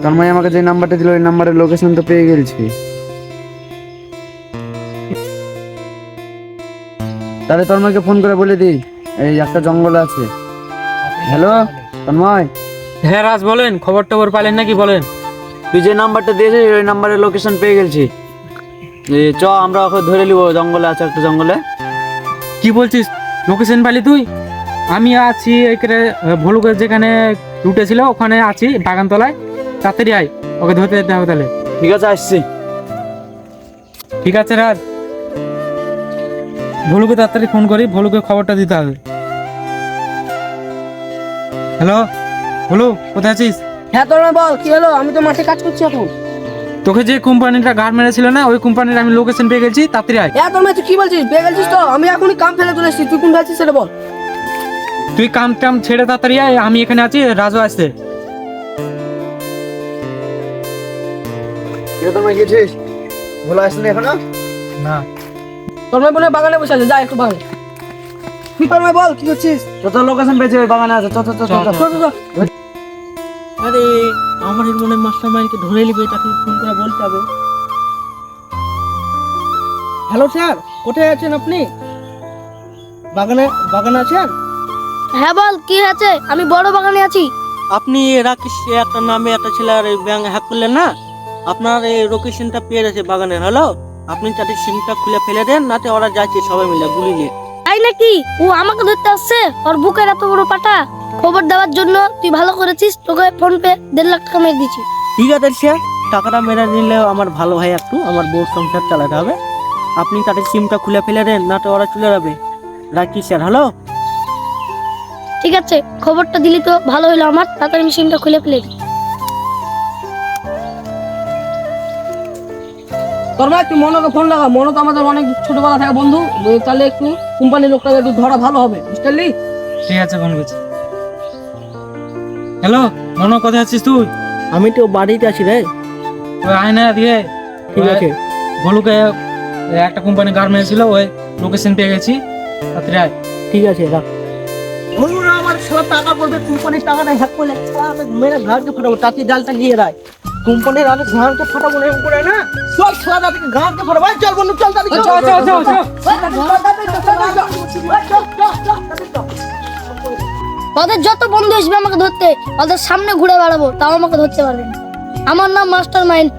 তন্ময় আমাকে যে নাম্বারটা দিল ওই নাম্বারের লোকেশন তো পেয়ে গেছি। তাহলে তন্ময়কে ফোন করে বলে দিই এই একটা জঙ্গল আছে। হ্যালো তন্ময়। হ্যাঁ রাজ বলেন, খবর টবর পাইলেন নাকি বলেন। তুই যে নাম্বারটা দিয়েছিস ওই নাম্বারের লোকেশন পেয়ে গেছি। চ আমরা ওকে ধরে নিব, জঙ্গলে আছে একটা জঙ্গলে। কি বলছিস, লোকেশন পাইলি তুই? আমি আছি এখানে ভলুকের যেখানে রুটে ছিল ওখানে আছি বাগানতলায়, তাড়াতাড়ি আয়, ওকে ধরতে যেতে হবে তাহলে। ঠিক আছে আসছি। ঠিক আছে রাজ, ভলুকে তাড়াতাড়ি ফোন করি, ভলুকে খবরটা দিতে হবে। হ্যালো ভলু, কোথায় আছিস? হ্যাঁ তোর বল, কি হলো? আমি তো মাঠে কাজ করছি এখন। তোকে যে কোম্পানিটা ঘাট মেরেছিল না, ওই কোম্পানির আমি লোকেশন পেয়ে গেছি, তাড়াতাড়ি আয়। হ্যাঁ তোর তুই কি বলছিস? পেয়ে গেছিস তো? আমি এখনই কাম ফেলে চলে এসেছি, তুই কোন আছিস সেটা বল। তুই কাম টাম ছেড়ে তাড়াতাড়ি আয়, আমি এখানে আছি, রাজু আসছে। তন্ময় গেছিস? ভোলা আসলি এখনো? না, তোর বলে বাগানে বসে আছে, যা একটু বাগানে। তুই তোর বল কি করছিস? তোর লোকেশন পেয়েছি, ওই বাগানে আছে। চ চ চ চ চ। চল, চল, চল। আরে আমার মনে মাস্টার মাইন্ডকে ধরে নিবে, তাকে ফোন করে বলতে হবে। হ্যালো স্যার, কোথায় আছেন আপনি? বাগানে আছেন? হ্যাঁ বল, কি হয়েছে? আমি বড় বাগানে আছি। আপনি রাকেশ একটা নামে একটা ছেলের ব্যাংক হ্যাক করলেন না, আপনার এই লোকেশনটা পেয়ে গেছে বাগানের। হ্যালো, আপনি তাদের সিমটা খুলে ফেলে দেন, নাতে ওরা যাচ্ছে সবাই মিলে গুলি নিয়ে। তাই নাকি? ও আমাকে ধরতে আসছে? ওর বুকের এত বড় পাটা! খবর দেওয়ার জন্য তুই ভালো করেছিস, তোকে ফোন পে 1.5 লাখ টাকা মেরে দিচ্ছি। ঠিক আছে স্যার, টাকাটা মেরে নিলেও আমার ভালো হয়, একটু আমার বউ সংসার চালাতে হবে। আপনি তাদের সিমটা খুলে ফেলে দেন, নাতে ওরা চলে যাবে। রাখি স্যার। হ্যালো, ঠিক আছে, খবরটা দিলি তো ভালো হলো আমার, তাড়াতাড়ি আমি সিমটা খুলে ফেলে দিই। তোর তুই মনোকে ফোন লাগা। মনো তো আমাদের অনেক ছোটবেলা থেকে বন্ধু, তাহলে একটু কোম্পানির লোকটাকে একটু ধরা ভালো হবে, বুঝতে পারলি? ঠিক আছে, ফোন করছি। হ্যালো মনো, কোথায় আছিস তুই? আমি তো বাড়িতে আছি রে। ওই আয় না দিয়ে। ঠিক আছে। ভলুকে একটা কোম্পানি গার্মেন্টস ছিল, ওই লোকেশন পেয়ে গেছি, তাড়াতাড়ি আয়। ঠিক আছে, রাখ। বলুন আমার সব টাকা বলবে, কোম্পানির টাকাটা হ্যাক করলে মেরে ঘাড়কে ফাটাবো, তাতে ডালটা গিয়ে রায়। কোম্পানির আগে ঘাড়কে ফাটাবো না, এরকম করে না। চল খেলা দাঁড়িয়ে ঘাড়কে ফাটাবো। চল বন্ধু, চল তাড়াতাড়ি চল। ওদের যত বন্ধু আসবে আমাকে ধরতে, ওদের সামনে ঘুরে বেড়াবো, তাও আমাকে ধরতে পারবে না। আমার নাম মাস্টার মাইন্ড।